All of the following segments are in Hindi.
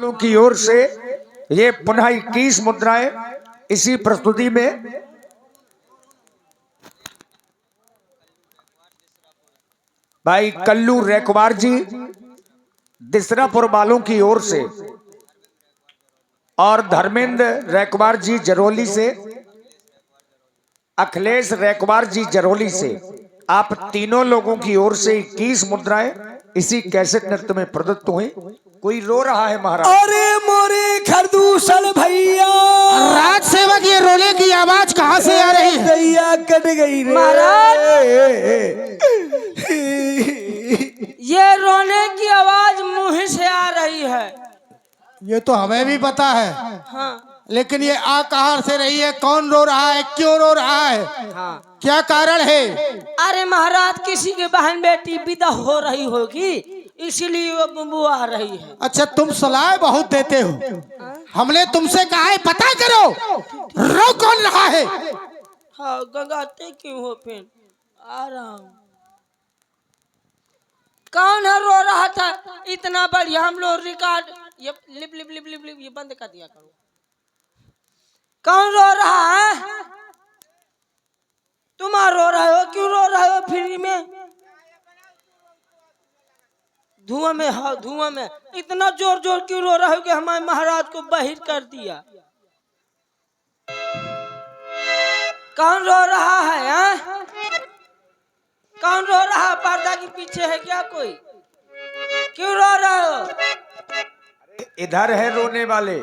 वालों की ओर से ये पुनः 21 मुद्राएं इसी प्रस्तुति में भाई कल्लू रैकवार जी दिसरापुर वालों की ओर से और धर्मेंद्र रैकवार जी जरोली से, अखिलेश रैकवार जी जरोली से, आप तीनों लोगों की ओर से 21 मुद्राएं इसी कैसेट नृत्य में प्रदत्त हुई। कोई रो रहा है महाराज। अरे मोरे खरदूषण भैया, राज सेवक ये रोने की आवाज कहाँ से आ रही है? दैया कट गई रे महाराज। ये रोने की आवाज मुंह से आ रही है। ये तो हमें भी पता है। हाँ लेकिन ये आ कहाँ से रही है? कौन रो रहा है? क्यों रो रहा है? हाँ। क्या कारण है? अरे महाराज, किसी के बहन बेटी विदा हो रही होगी, इसीलिए वो आ रही है। अच्छा, तुम सलाह बहुत देते हो। हमने तुमसे कहा है पता करो रो कौन रहा है। हाँ, गंगाते क्यों हो? फिर आ रहा हूँ। कौन है रो रहा था? इतना बढ़िया हम लोग रिकॉर्ड ये lip lip lip lip lip ये बंद कर दिया करो। कौन रो रहा है? तुम रो रहे हो? क्यों रो रहे हो? फ्री में धुआं में, हाँ धुआं में इतना जोर जोर क्यों रो रहे हो कि हमारे महाराज को बाहिर कर दिया? कौन रो रहा है? हाँ? कौन रो रहा है? पर्दा के पीछे है क्या कोई? क्यों रो रहे हो? इधर है रोने वाले।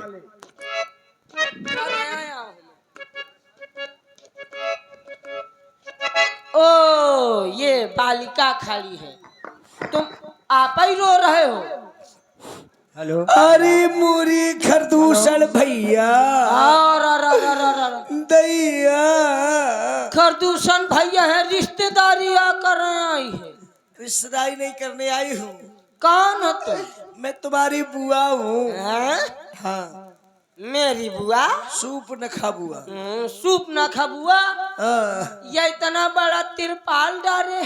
ओ, ये बालिका खाली है, तुम आप ही रो रहे हो? हेलो। अरे मोरे खरदूषण भैया, दैया खरदूषण भैया है, रिश्तेदारी कर आई है। रिश्तेदारी नहीं करने आई हूँ। कौन हो तुम? मैं तुम्हारी बुआ हूँ। हाँ, मेरी बुआ? सूप न खा बुआ। सूप न खा बुआ? हाँ, ये इतना बड़ा तिरपाल डाले,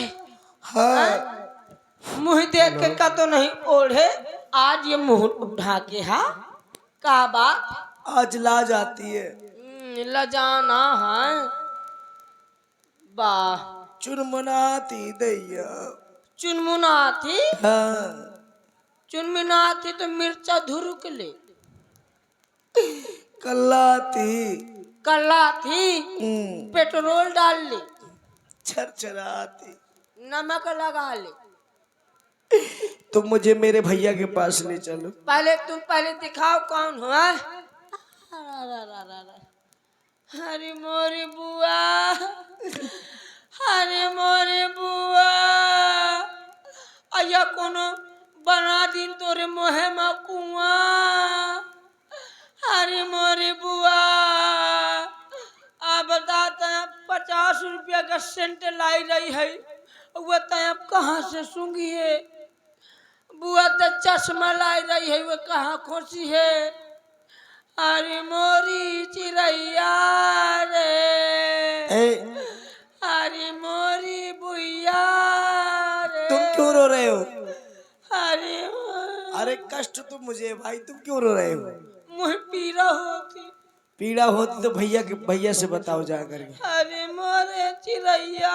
हाँ। मुंह देख के का तो नहीं ओढ़े, आज ये मुंह उठा के हा का बात? आज लाज आती है। लजाना है। वाह, चुनमुनाती दैया। चुनमुनाती? हाँ, चुनमुनाती तो मिर्चा धुरुक ले। कल्लाती। कल्ला थी, पेट्रोल डाल ले, छरछराती। नमक लगा ले। तुम मुझे मेरे भैया के पास ले चलो। तुम पहले दिखाओ कौन हो? अरे मोरी बुआ, अरे मोरी बुआ, अया कोनो बना दिन तोरे मोहे में कुआ। अरे मोरी बुआ, आप बताते हैं 50 रुपया का सेंट लाई रही है, वो तब कहाँ से सूंघी है? बुआ तो चश्मा लाई रही है, वो कहाँ खोसी है? अरे मोरी चिड़ैया रे, अरे मोरी बुइया रे। तुम क्यों रो रहे हो? अरे अरे कष्ट तुम मुझे भाई, तुम क्यों रो रहे हो? मुझे पीड़ा होती। पीड़ा होती तो भैया से बताओ जा करके। अरे मोरे चिड़ैया।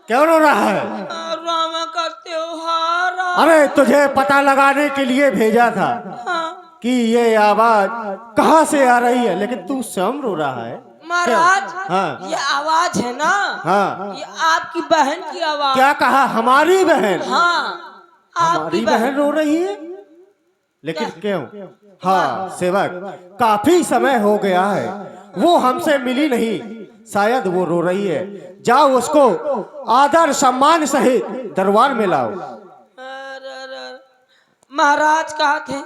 क्यों रो रहा है? रामा करते हो हारा। अरे तुझे पता लगाने के लिए भेजा था कि ये आवाज कहाँ से आ रही है, लेकिन तू स्वयं रो रहा है। महाराज, हाँ। ये आवाज है ना, हाँ। ये आपकी बहन की आवाज। क्या कहा? हमारी बहन? हाँ, हमारी बहन रो रही है, लेकिन क्यों? हाँ सेवक, काफी समय हो गया है, वो हमसे मिली नहीं, शायद वो रो रही है। जाओ उसको आदर सम्मान सहित दरबार में लाओ। महाराज कहा थे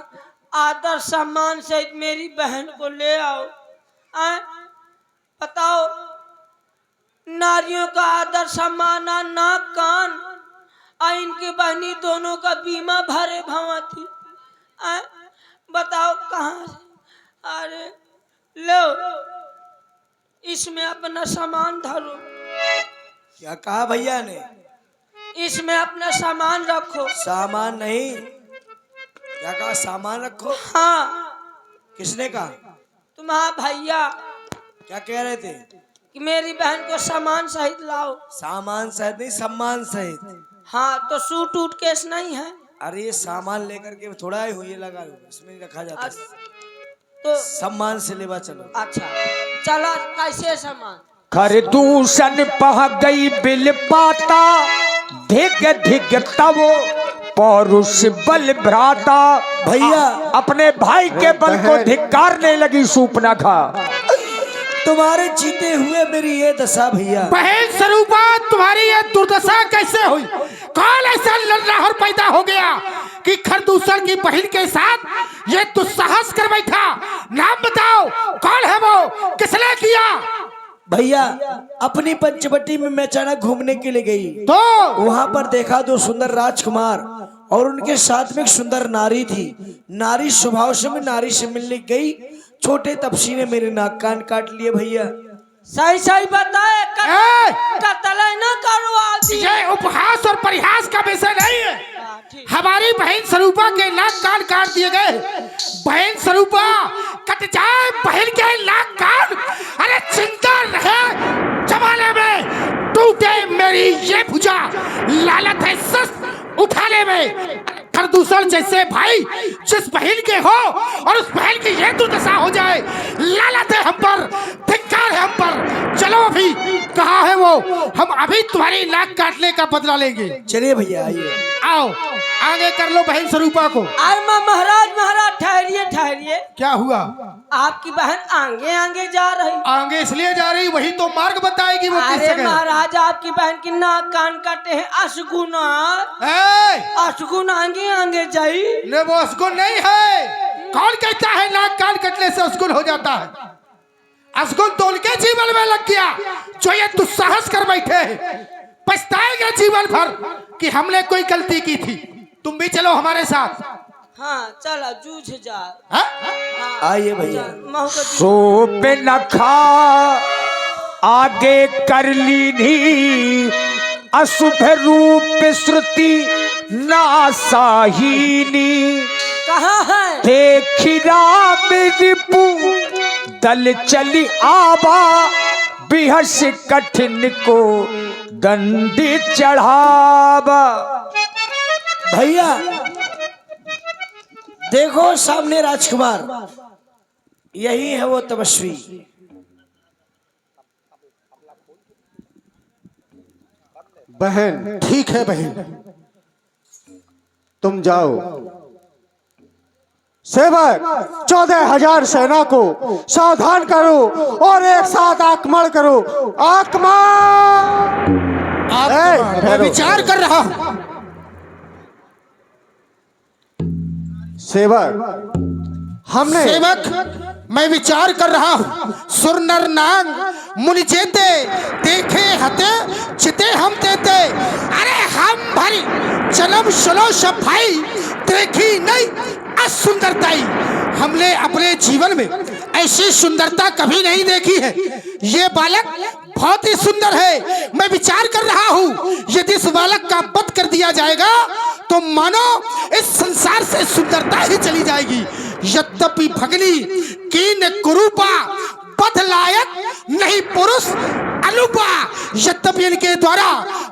आदर सम्मान सहित मेरी बहन को ले आओ। बताओ, नारियों का आदर सम्मान, नाक कान, इनकी बहनी दोनों का बीमा भरे भवा थी। बताओ कहाँ से? अरे लो, इसमें अपना सामान धरो। क्या कहा भैया ने? इसमें अपना सामान रखो। सामान नहीं, क्या कहा? सामान रखो? हाँ, किसने कहा? तुम्हारा भैया क्या कह रहे थे? कि मेरी बहन को सामान सहित लाओ। सामान सहित नहीं, सम्मान सहित। हाँ, तो सूट उट केस नहीं है? अरे ये सामान लेकर के थोड़ा ही हुई लगा, इसमें नहीं रखा जाता। तो सम्मान से लेवा चलो। अच्छा, चला कैसे सामान? खर दूषण पह गई बिल पाता, धिग धिग तब पौरुष बल भ्राता। भैया अपने भाई के बल को धिक्कारने लगी सूपनाखा। तुम्हारे जीते हुए मेरी ये दशा भैया। बहन स्वरूपा, तुम्हारी ये दुर्दशा कैसे हुई? कौन ऐसा लड़नाहर पैदा हो गया कि खरदूषण की बहन के साथ ये दुस्साहस कर बैठा? नाम बताओ, कौन है वो? किसने किया? भैया अपनी पंचवटी में मैं अचानक घूमने के लिए गई, तो वहां पर देखा दो सुंदर राजकुमार और उनके साथ में एक सुंदर नारी थी। नारी स्वभाव से मैं नारी से मिलने गई, छोटे तपसी ने मेरे नाक कान काट लिए भैया। सही सही बताए, कतल न करो आदि। ये उपहास और परिहास का विषय नहीं है। ठीक। हमारी बहन स्वरूपा के नाक कान काट दिए गए। बहन स्वरूपा कट जाए बहन के नाक कान, अरे चिंता रहे जमाने में टूटे मेरी ये भुजा, लालत है सस उठाने में। खरदूषण जैसे भाई जिस बहन के हो और उस बहन की ये दुर्दशा हो जाए, लालत है हम पर, धिक्कार है हम पर। चलो अभी, कहाँ है वो? हम अभी तुम्हारी नाक काटने का बदला लेंगे। चलिए भैया आइए। आओ आगे कर लो बहन स्वरूपा को। अरे महाराज महाराज ठहरिए ठहरिए। क्या हुआ? आपकी बहन आगे आगे जा रही। आगे इसलिए जा रही, वही तो मार्ग बताएगी वो किस अरे जगह। महाराज, आपकी बहन की नाक कान काटे हैं अशगुना। अशगुन आगे आगे जाई। ने वो असगुन नहीं है। कौन कहता है नाक कान कटने से असगुन हो जाता है? असगुन तो उनके जीवन में लग गया जो ये दुस्साहस कर बैठे। पछताएंगे जीवन भर कि हमने कोई गलती की थी। तुम भी चलो हमारे साथ। हाँ चलो, जूझ जा। हाँ? हाँ, आइए भैया। सोप नखा आगे कर लीनी, अशुभ रूप श्रुति नासाहीनी। कहाँ है? देखी राम रिपु दल चली आवा, बिहस कठिन को दंडी चढ़ावा। भैया देखो सामने राजकुमार, यही है वो तपस्वी। बहन ठीक है बहन, तुम जाओ। सेवक 14,000 सेना को सावधान करो और एक साथ आक्रमण करो। आक्रमण! मैं विचार कर रहा हूं। सेवक हमने सेवक मैं विचार कर रहा हूँ। सुर नर नांग मुनि जेते, देखे हते चिते हम देते। अरे हम भाई जन्म चलो सब भाई, देखी नहीं असुंदरताई। हमने अपने जीवन में ऐसी सुंदरता कभी नहीं देखी है। ये बालक बहुत ही सुंदर है। मैं विचार कर रहा हूँ यदि इस बालक का वध कर दिया जाएगा तो मानो इस संसार से सुंदरता ही चली जाएगी। यद्यपि भगनी कीन कुरूपा, पथ लायक नहीं पुरुष अनुपा। यद्यपि इनके द्वारा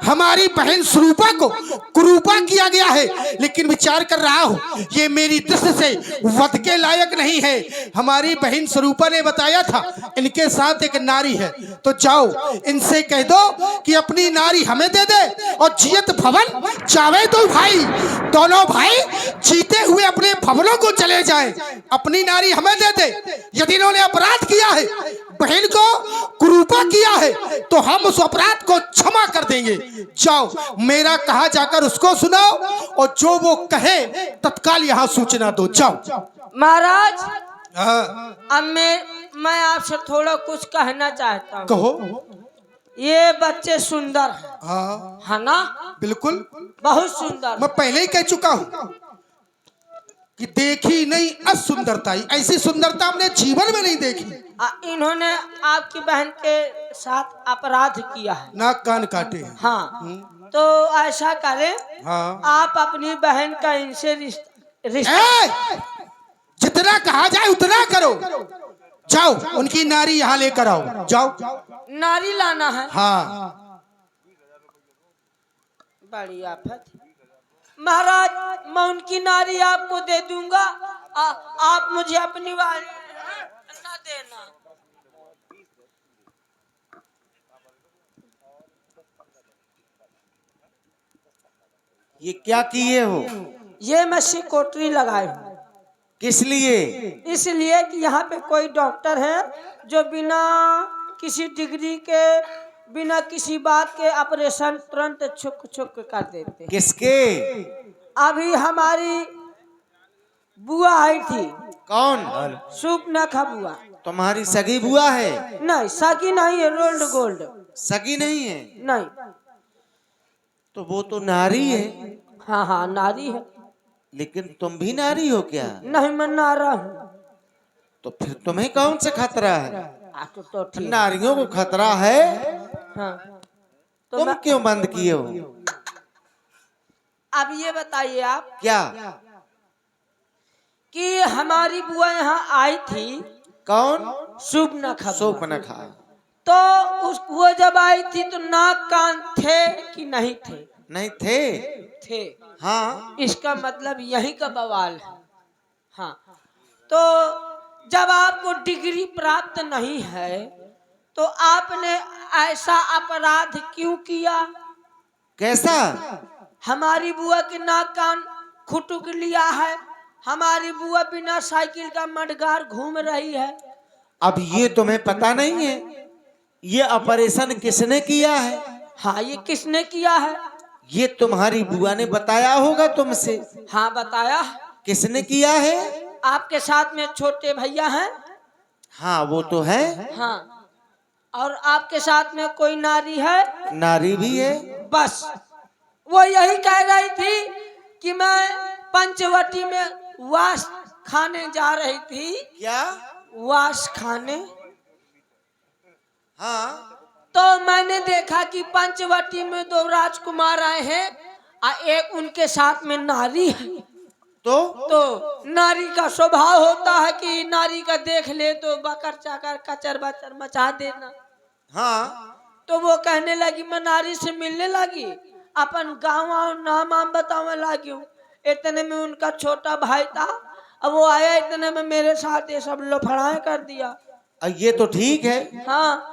हमारी बहन स्वरूपा को कुरूपा किया गया है, लेकिन विचार कर रहा हूँ ये मेरी दृष्टि से वध के लायक नहीं है। हमारी बहन स्वरूपा ने बताया था इनके साथ एक नारी है, तो जाओ इनसे कह दो कि अपनी नारी हमें दे दे और जियत भवन जावे तो भाई, दोनों भाई जीते हुए अपने भवनों को चले जाएं। अपनी नारी हमें दे दे। यदि इन्होंने अपराध किया है, बहन को कुरूपा किया है, तो हम उस अपराध को क्षमा कर देंगे। जाओ मेरा कहा जाकर उसको सुनाओ और जो वो कहे तत्काल यहाँ सूचना दो। जाओ। महाराज हाँ। अब मैं आपसे थोड़ा कुछ कहना चाहता हूँ। कहो। ये बच्चे सुंदर हैं, हाँ है ना? बिल्कुल, बहुत सुंदर। मैं पहले ही कह चुका हूँ कि देखी नहीं असुंदरता, ऐसी सुंदरता हमने जीवन में नहीं देखी। इन्होंने आपकी बहन के साथ अपराध किया है। नाक कान काटे हैं। हाँ, तो ऐसा करें, हाँ। आप अपनी बहन का इनसे रिश्ता ए! जितना कहा जाए उतना करो। जाओ उनकी नारी यहाँ लेकर आओ, जाओ। नारी लाना है। हाँ। बड़ी आफत। महाराज, मैं उनकी नारी आपको दे दूंगा, आप मुझे अपनी वाली न देना। ये क्या किए हो? ये मैं सिकोटरी लगाई हूँ। किस लिए? इसलिए कि यहाँ पे कोई डॉक्टर है जो बिना किसी डिग्री के, बिना किसी बात के ऑपरेशन तुरंत छुक छुक कर देते हैं। किसके? अभी हमारी बुआ आई थी। कौन? सुपनखा बुआ। तुम्हारी सगी बुआ है? नहीं, सगी नहीं है, रोल्ड गोल्ड। सगी नहीं है? नहीं। तो वो तो नारी है। हाँ हाँ, नारी है। लेकिन तुम भी नारी हो क्या? नहीं, मैं नारा हूँ। तो फिर तुम्हें कौन सा खतरा है? तो ठीक। नारियों को खतरा है। हाँ, तो तुम क्यों बंद किए हो? अब ये बताइए आप क्या? कि हमारी बुआ यहाँ आई थी। कौन? सुपनखा। सुपनखा। तो वो जब आई थी तो नाक कान थे कि नहीं थे? नहीं थे। थे। हाँ। इसका मतलब यही का बवाल है। हाँ, तो जब आपको डिग्री प्राप्त नहीं है तो आपने ऐसा अपराध क्यों किया? कैसा? हमारी बुआ के नाक कान खुटुक लिया है। हमारी बुआ बिना साइकिल का मडगार घूम रही है। अब ये तुम्हें पता नहीं है ये ऑपरेशन किसने किया है? हाँ, ये किसने किया है? ये तुम्हारी बुआ ने बताया होगा तुमसे। हाँ, बताया। किसने किया है? आपके साथ में छोटे भैया हैं। हाँ, वो तो है। हाँ, और आपके साथ में कोई नारी है? नारी भी है। बस वो यही कह रही थी कि मैं पंचवटी में वास खाने जा रही थी। क्या? वास खाने। हाँ। तो मैंने देखा कि पंचवटी में 2 राजकुमार आए हैं और एक उनके साथ में नारी है। तो नारी का स्वभाव होता है कि नारी का देख ले तो बकर चाकर कचर बचर मचा देना। हाँ। तो वो कहने लगी, मैं नारी से मिलने लगी, अपन गाँव और नाम आम बताने लगी हूँ। इतने में उनका छोटा भाई था, अब वो आया, इतने में मेरे साथ ये सब लफड़ाएं कर दिया। ये तो ठीक है। हाँ,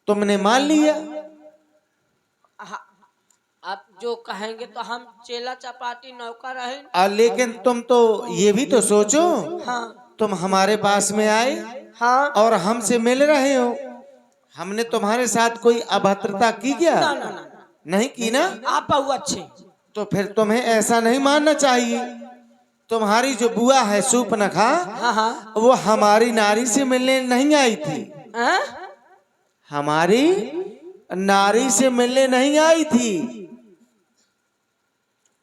तुमने मान लिया। आप जो कहेंगे तो हम चेला चपाटी नौकर रहे। लेकिन तुम तो ये भी तो सोचो। हाँ। तुम हमारे पास में आए। हाँ। और हमसे मिल रहे हो। हमने तुम्हारे साथ कोई अभद्रता की क्या? ना ना ना, नहीं की ना। आप बहुत अच्छे। तो फिर तुम्हें ऐसा नहीं मानना चाहिए। तुम्हारी जो बुआ है सुपनखा, हाँ हाँ, वो हमारी नारी से मिलने नहीं आई थी। हमारी नारी से मिलने नहीं आई थी।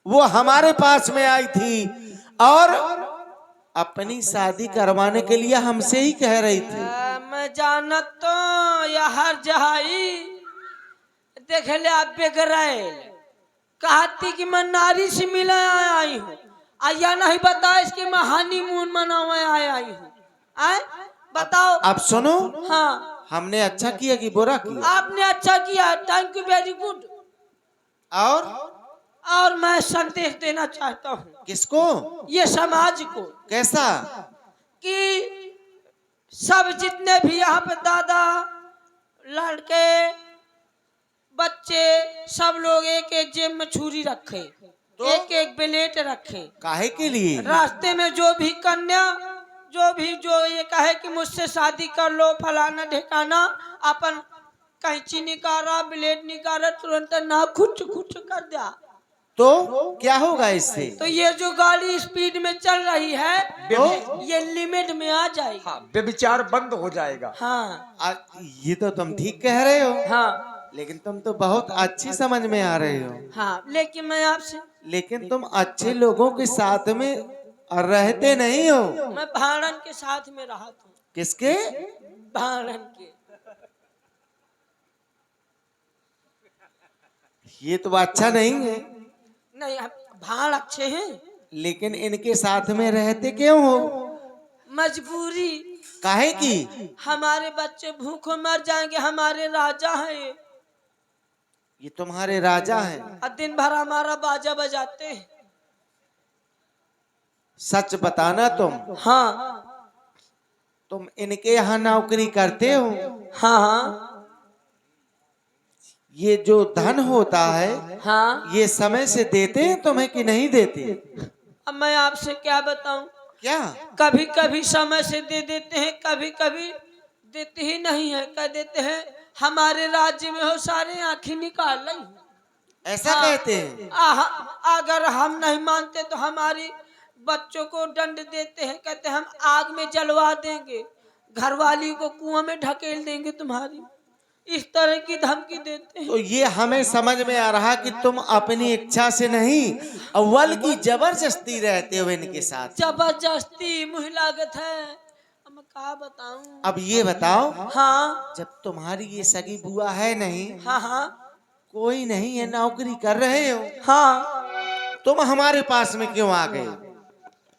वो हमारे पास में आई थी और अपनी शादी करवाने के लिए हमसे ही कह रही थी। मैं जानत तो या हर जहाई देख ले आप बेगरैल कहती कि मैं नारी से मिले आई हूँ। या नहीं बता इसकी मैं हनीमून मनावे आई हूँ। आए बताओ। अब सुनो। हाँ, हमने अच्छा किया कि बुरा किया? आपने अच्छा किया, थैंक यू वेरी गुड। और मैं संदेश देना चाहता हूँ। किसको? ये समाज को। कैसा? कि सब जितने भी यहाँ पे दादा लड़के बच्चे सब लोग एक एक जेब में छुरी रखे, एक एक ब्लेड रखे। काहे के लिए? रास्ते में जो भी कन्या जो ये कहे कि मुझसे शादी कर लो, फलाना ढिकाना, अपन कैंची निकाला, ब्लेड निकाला, तुरंत ना खुच कर दिया। तो क्या होगा इससे? तो ये जो गाड़ी स्पीड में चल रही है तो ये लिमिट में आ जाएगी। हाँ, व्यभिचार बंद हो जाएगा। हाँ। ये तो तुम ठीक कह रहे हो। हाँ, लेकिन तुम तो बहुत अच्छी समझ में आ रहे हो। हाँ, लेकिन मैं आपसे, लेकिन तुम अच्छे लोगों के साथ में रहते नहीं हो। मैं भाड़न के साथ में रहा था। किसके? भाड़न के। ये तो अच्छा नहीं है, नहीं भाड़ अच्छे हैं, लेकिन इनके साथ में रहते क्यों हो? मजबूरी। काहे की? हमारे बच्चे भूखों मर जाएंगे, हमारे राजा हैं ये तुम्हारे राजा हैं? और दिन भर हमारा बाजा बजाते हैं। सच बताना हाँ तुम इनके यहाँ नौकरी करते हो? हाँ हाँ ये जो धन होता है हाँ। ये समय से देते हैं तुम्हें कि नहीं देते? अब मैं आपसे क्या बताऊं, क्या? कभी कभी समय से दे देते हैं, कभी कभी देते ही नहीं है। कह देते हैं हमारे राज्य में हो सारे आंखें निकाल ली। ऐसा कहते हैं? अगर हम नहीं मानते तो हमारी बच्चों को दंड देते हैं, कहते हैं हम आग में जलवा देंगे, घरवाली को कुआं में ढकेल देंगे तुम्हारी, इस तरह की धमकी देते हैं। तो ये हमें समझ में आ रहा कि तुम अपनी इच्छा से नहीं अव्वल की जबरदस्ती रहते हो इनके साथ। जबरदस्ती मुँह लागत है, अब मैं क्या बताऊं। अब ये बताओ, हाँ जब तुम्हारी ये सगी बुआ है नहीं, हाँ हाँ कोई नहीं है, नौकरी कर रहे हो, हाँ, तुम हमारे पास में क्यों आ गए?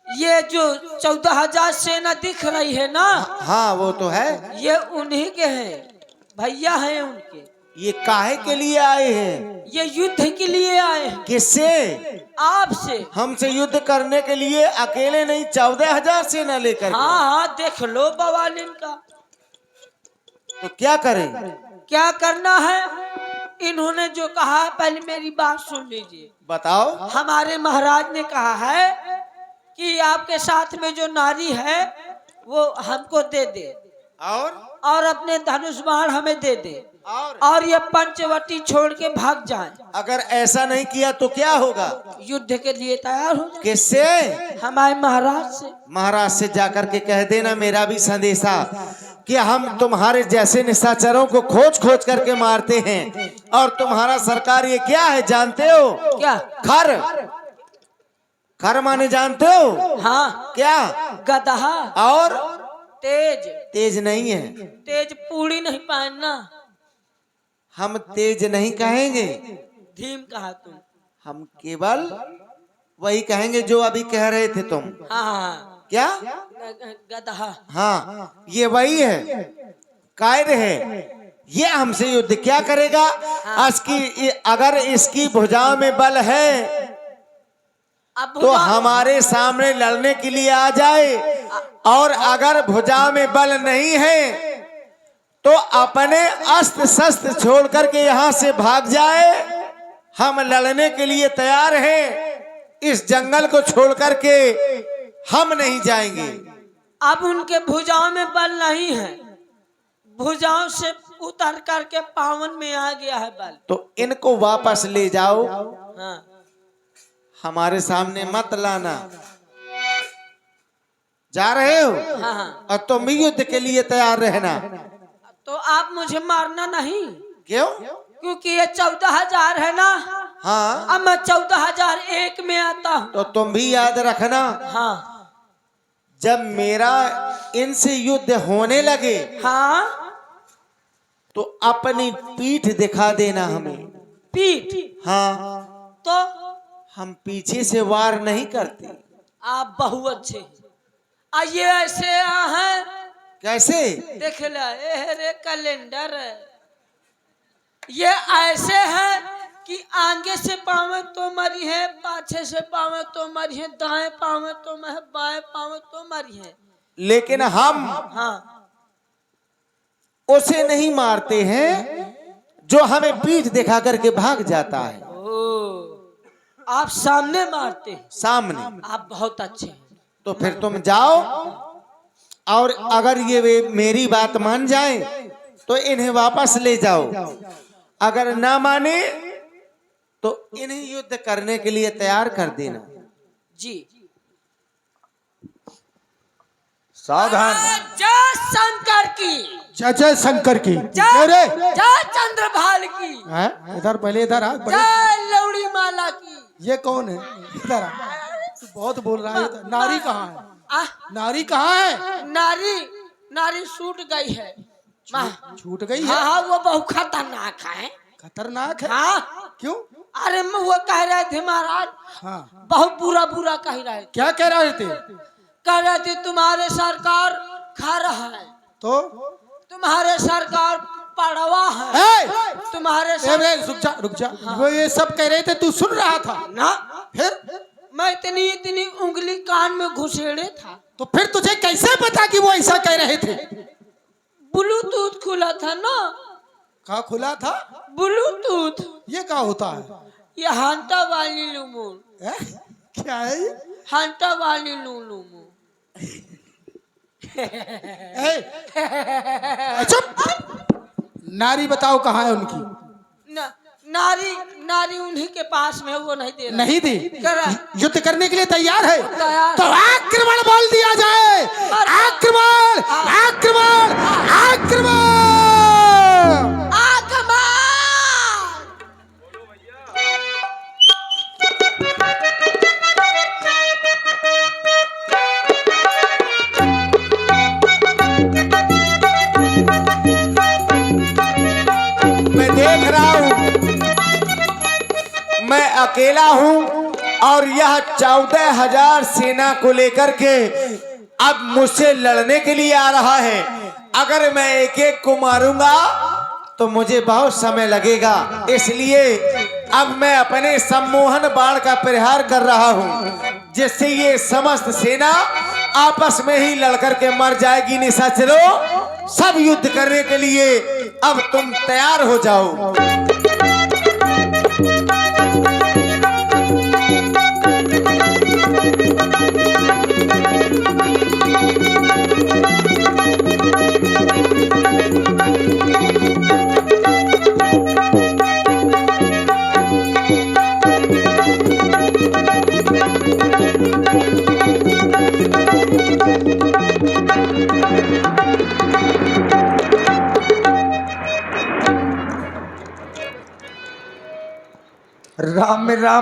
ये जो 14,000 सेना दिख रही है ना, हाँ वो तो है। ये उन्हीं के हैं, भैया हैं उनके। ये काहे के लिए आए हैं? ये युद्ध के लिए आए हैं। किससे? आपसे। हमसे युद्ध करने के लिए? अकेले नहीं, 14,000 सेना लेकर के। हाँ हाँ देख लो बवालिन का। तो क्या करें? क्या करना है, इन्होंने जो कहा है पहले मेरी बात सुन लीजिए। बताओ। हमारे महाराज ने कहा है कि आपके साथ में जो नारी है वो हमको दे दे, और अपने धनुष बाण हमें दे दे, और ये पंचवटी छोड़ के भाग जाए। अगर ऐसा नहीं किया तो क्या होगा? युद्ध के लिए तैयार हो जाए। किससे? हमारे महाराज से। महाराज से जाकर के कह देना मेरा भी संदेशा कि हम तुम्हारे जैसे निशाचरों को खोज खोज करके मारते हैं, और तुम्हारा सरकार ये क्या है जानते हो? क्या? खर। खर माने जानते हो? हाँ। क्या? गदहा। और तेज। तेज नहीं है। तेज पूरी नहीं पहनना। हम तेज नहीं कहेंगे, धीम कहा तुम। हम केवल वही कहेंगे जो अभी कह रहे थे तुम। हाँ। क्या? गदहा। हाँ ये वही है, कायर है। ये हमसे युद्ध क्या करेगा? अगर इसकी भुजाओं में बल है तो हमारे सामने लड़ने के लिए आ जाए, और अगर भुजा में बल नहीं है तो अपने अस्त्र शस्त्र छोड़ करके यहाँ से भाग जाए। हम लड़ने के लिए तैयार हैं, इस जंगल को छोड़ करके हम नहीं जाएंगे। अब उनके भुजाओं में बल नहीं है, भुजाओं से उतर करके पावन में आ गया है बल। तो इनको वापस ले जाओ, हाँ। हमारे सामने मत लाना। जा रहे हो? हाँ हाँ। और तुम भी युद्ध के लिए तैयार रहना। तो आप मुझे मारना नहीं। क्यों? क्योंकि ये 14,000 है ना। हाँ। अब मैं 14,001 में आता हूँ। तो तुम भी याद रखना, हाँ। जब मेरा इनसे युद्ध होने लगे हाँ। तो अपनी पीठ दिखा देना हमें। पीठ? हाँ। तो हम पीछे से वार नहीं करते। आप बहु अच्छे हैं। ये ऐसे हैं। कैसे? देख ले रे कैलेंडर, ये ऐसे है कि आगे से पावे तो मरी है, पाछे से पावे तो मरी है, दाएं पावे तो मर, बाएं पावे तो मरी है। लेकिन हम हाँ। उसे नहीं मारते हैं जो हमें पीठ दिखा करके भाग जाता है। आप सामने मारते हैं। सामने। आप बहुत अच्छे हैं। तो फिर तुम जाओ, और अगर ये मेरी बात मान जाए तो इन्हें वापस ले जाओ, अगर ना माने तो इन्हें युद्ध करने के लिए तैयार कर देना। जी। सावधान। जय शंकर की। जय जय शंकर की। जय जय चंद्रभाल की। इधर पहले इधर आ। जय लौड़ी माला की। ये कौन है? इधर आ। तू बहुत बोल रहा है। नारी कहाँ है? नारी कहाँ है? नारी नारी छूट गई है। छूट गई है? हाँ हाँ, वो बहुत खतरनाक है। खतरनाक है? हाँ, क्यों? अरे वो कह रहे थे महाराज, हाँ, बहुत बुरा बुरा कह रहे थे। क्या कह रहे थे? कह रहे थे तुम्हारे सरकार खा रहा है, तो तुम्हारे सरकार पड़वा है, ए! तुम्हारे रुक जा। वो ये सब कह रहे थे, तू सुन रहा था? ना, फिर मैं इतनी उंगली कान में घुसेड़े था। तो फिर तुझे कैसे पता कि वो ऐसा कह रहे थे? ब्लूटूथ खुला था ना। कहाँ खुला था? ब्लूटूथ। ये क्या होता है? ये हंटा वाली लुमून। क्या है ये? हंटा वाली लुमून। चुप! नारी बताओ कहाँ है उनकी? नारी उन्हीं के पास में है, वो नहीं दे रहा। नहीं दी? करा। युद्ध करने के लिए तैयार है? तैयार। तो आक्रमण बोल दिया जाए। आक्रमण! आक्रमण! आक्रमण! मैं देख रहा हूँ, मैं अकेला हूँ और यह 14,000 सेना को लेकर के अब मुझसे लड़ने के लिए आ रहा है। अगर मैं एक एक को मारूंगा तो मुझे बहुत समय लगेगा, इसलिए अब मैं अपने सम्मोहन बाण का प्रहार कर रहा हूँ, जिससे ये समस्त सेना आपस में ही लड़कर के मर जाएगी। निशाचरों, सब युद्ध करने के लिए अब तुम तैयार हो जाओ। राम राम।